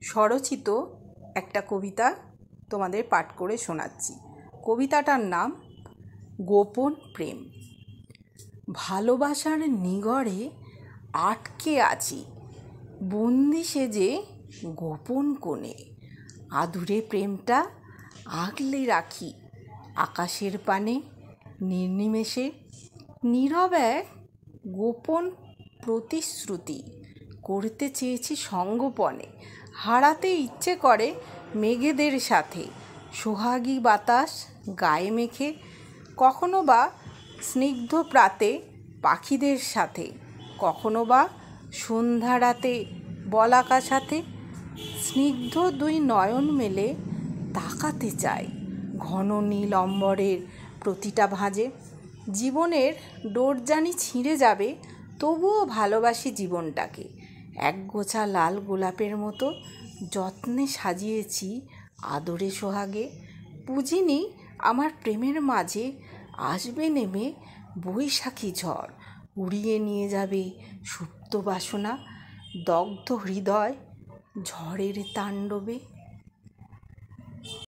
স্বরচিত একটা কবিতা তোমাদের পাঠ করে শোনাচ্ছি। কবিতাটার নাম গোপন প্রেম। ভালোবাসার নিগড়ে আটকে আছি, বন্দি সেজে গোপন কোণে। আদুরে প্রেমটা আগলে রাখি আকাশের পানে। নির্নিমেষে নীরব এক গোপন প্রতিশ্রুতি করতে চেয়েছি সঙ্গোপনে। হারাতে ইচ্ছে করে মেঘেদের সাথে, সোহাগী বাতাস গায়ে মেখে। কখনো বা স্নিগ্ধ প্রাতে পাখিদের সাথে, কখনো বা সন্ধ্যা রাতে বলাকা সাথে। স্নিগ্ধ দুই নয়ন মেলে তাকাতে চাই ঘন নীল অম্বরের প্রতিটা ভাঁজে। জীবনের ডোর জানি ছিঁড়ে যাবে, তবুও ভালোবাসি জীবনটাকে। একগোছা লাল গোলাপের মতো যত্নে সাজিয়েছি আদরে সোহাগে। বুঝিনি আমার প্রেমের মাঝে আসবে নেমে বৈশাখী ঝড়, উড়িয়ে নিয়ে যাবে সুপ্ত বাসনা। দগ্ধ হৃদয় ঝড়ের তাণ্ডবে।